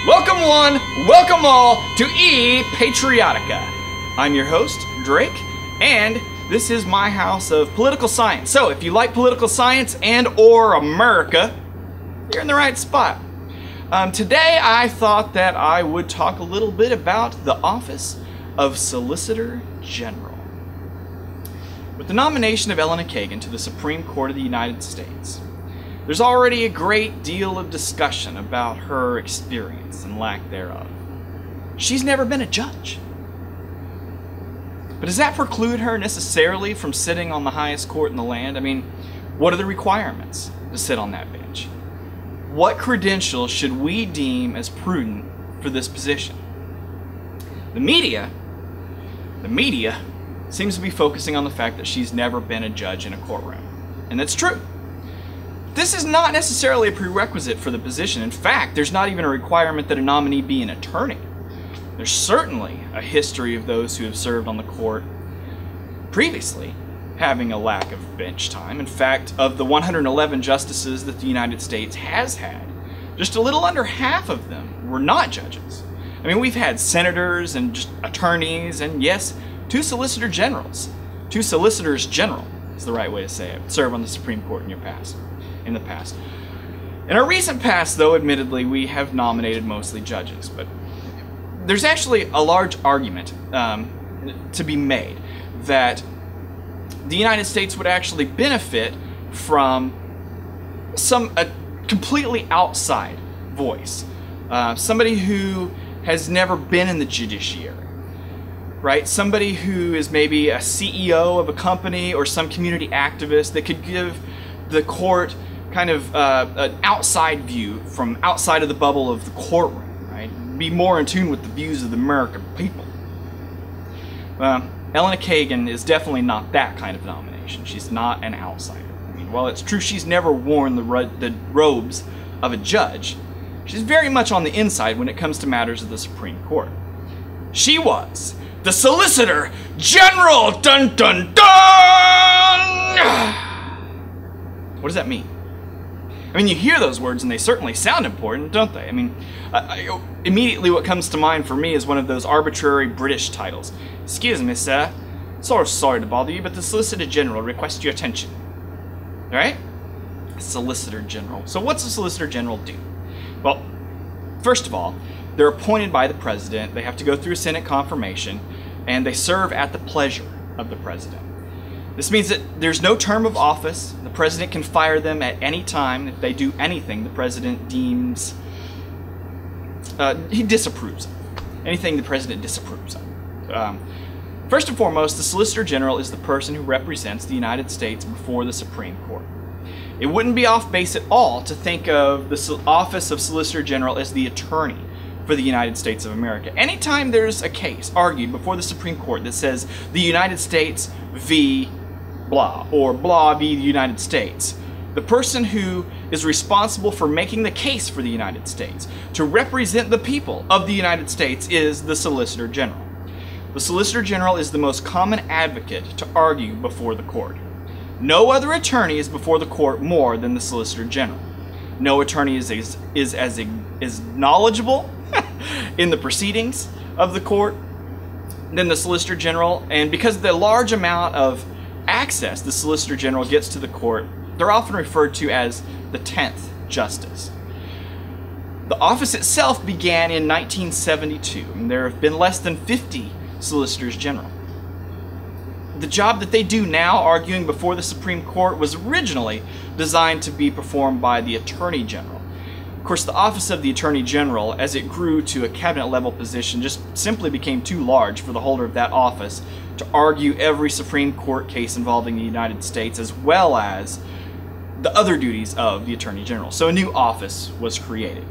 Welcome one, welcome all to ePATRIOTICA. I'm your host, Drake, and this is my house of political science. So if you like political science and or America, you're in the right spot. Today I thought that I would talk a little bit about the office of Solicitor General. With the nomination of Elena Kagan to the Supreme Court of the United States, there's already a great deal of discussion about her experience and lack thereof. She's never been a judge. But does that preclude her necessarily from sitting on the highest court in the land? I mean, what are the requirements to sit on that bench? What credentials should we deem as prudent for this position? The media seems to be focusing on the fact that she's never been a judge in a courtroom. And that's true. This is not necessarily a prerequisite for the position. In fact, there's not even a requirement that a nominee be an attorney. There's certainly a history of those who have served on the court previously having a lack of bench time. In fact, of the 111 justices that the United States has had, just a little under half of them were not judges. I mean, we've had senators and just attorneys and, yes, two solicitors general is the right way to say it, serve on the Supreme Court in the past. In our recent past, though, admittedly, we have nominated mostly judges, but there's actually a large argument to be made that the United States would actually benefit from a completely outside voice, somebody who has never been in the judiciary, right? Somebody who is maybe a CEO of a company or some community activist that could give the court kind of an outside view from outside of the bubble of the courtroom, right? Be more in tune with the views of the American people. Elena Kagan is definitely not that kind of nomination. She's not an outsider. I mean, while it's true she's never worn the robes of a judge, she's very much on the inside when it comes to matters of the Supreme Court. She was the Solicitor General! Dun dun dun! What does that mean? I mean, you hear those words and they certainly sound important, don't they? I mean, immediately what comes to mind for me is one of those arbitrary British titles. Excuse me, sir. Sorry to bother you, but the Solicitor General requests your attention. Alright? Solicitor General. So what's the Solicitor General do? Well, first of all, they're appointed by the President, they have to go through Senate confirmation, and they serve at the pleasure of the President. This means that there's no term of office. The President can fire them at any time if they do anything the President deems he disapproves of. Anything the President disapproves of. First and foremost, the Solicitor General is the person who represents the United States before the Supreme Court. It wouldn't be off base at all to think of the office of Solicitor General as the attorney for the United States of America. Anytime there's a case argued before the Supreme Court that says the United States v. blah, or blah v. the United States, the person who is responsible for making the case for the United States, to represent the people of the United States, is the Solicitor General. The Solicitor General is the most common advocate to argue before the court. No other attorney is before the court more than the Solicitor General. No attorney is as knowledgeable in the proceedings of the court than the Solicitor General, and because of the large amount of access the Solicitor General gets to the court, they're often referred to as the 10th Justice. The office itself began in 1972, and there have been less than 50 Solicitors General. The job that they do now, arguing before the Supreme Court, was originally designed to be performed by the Attorney General. Of course, the office of the Attorney General, as it grew to a cabinet-level position, just simply became too large for the holder of that office to argue every Supreme Court case involving the United States, as well as the other duties of the Attorney General. So a new office was created.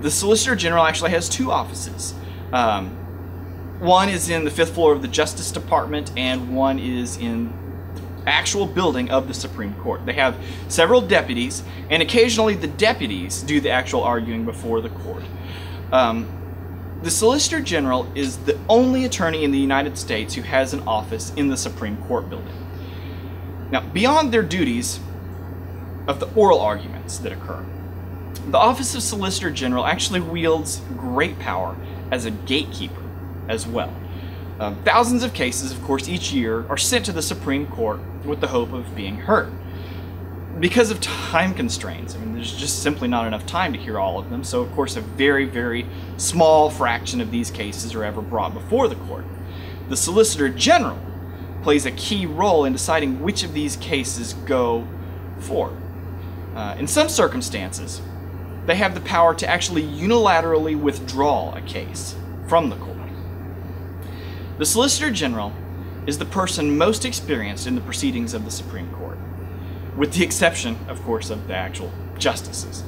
The Solicitor General actually has two offices. One is in the 5th floor of the Justice Department, and one is in the actual building of the Supreme Court. They have several deputies, and occasionally the deputies do the actual arguing before the court. The Solicitor General is the only attorney in the United States who has an office in the Supreme Court building. Now, beyond their duties of the oral arguments that occur, The Office of Solicitor General actually wields great power as a gatekeeper as well. Thousands of cases, of course, each year are sent to the Supreme Court with the hope of being heard. Because of time constraints, I mean, there's just simply not enough time to hear all of them, so of course a very, very small fraction of these cases are ever brought before the court. The Solicitor General plays a key role in deciding which of these cases go forward. In some circumstances, they have the power to actually unilaterally withdraw a case from the court. The Solicitor General is the person most experienced in the proceedings of the Supreme Court, with the exception, of course, of the actual justices.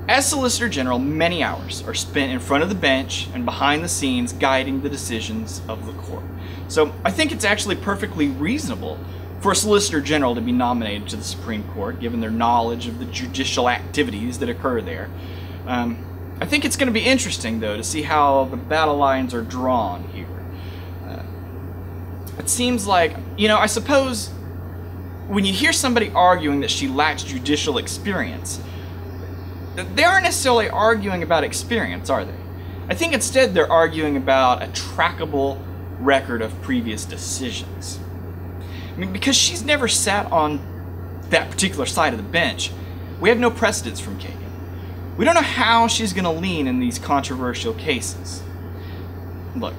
As Solicitor General, many hours are spent in front of the bench and behind the scenes guiding the decisions of the court. So I think it's actually perfectly reasonable for a Solicitor General to be nominated to the Supreme Court, given their knowledge of the judicial activities that occur there. I think it's going to be interesting, though, to see how the battle lines are drawn here. It seems like, I suppose when you hear somebody arguing that she lacks judicial experience, they aren't necessarily arguing about experience, are they? I think instead they're arguing about a trackable record of previous decisions. I mean, because she's never sat on that particular side of the bench, we have no precedents from Kagan. We don't know how she's going to lean in these controversial cases. Look,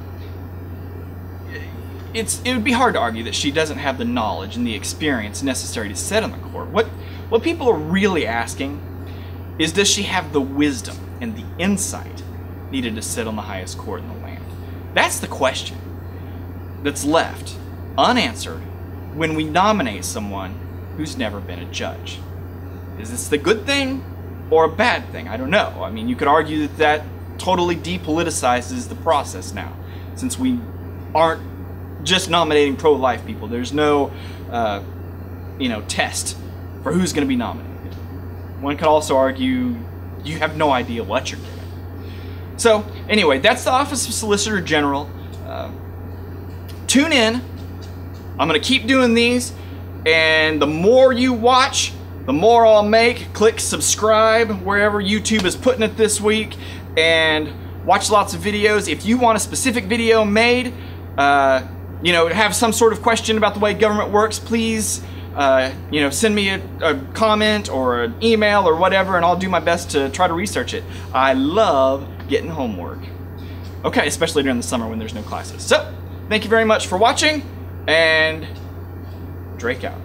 it would be hard to argue that she doesn't have the knowledge and the experience necessary to sit on the court. What people are really asking is, does she have the wisdom and the insight needed to sit on the highest court in the land? That's the question that's left unanswered when we nominate someone who's never been a judge. Is this the good thing or a bad thing? I don't know. I mean, you could argue that totally depoliticizes the process now, since we aren't just nominating pro-life people. There's no, test for who's going to be nominated. One could also argue you have no idea what you're getting. So, anyway, that's the Office of Solicitor General. Tune in. I'm going to keep doing these, and the more you watch, the more I'll make. Click subscribe wherever YouTube is putting it this week, and watch lots of videos. If you want a specific video made, have some sort of question about the way government works, please, send me a comment or an email or whatever, and I'll do my best to try to research it. I love getting homework. Okay, especially during the summer when there's no classes. So, thank you very much for watching, and Drake out.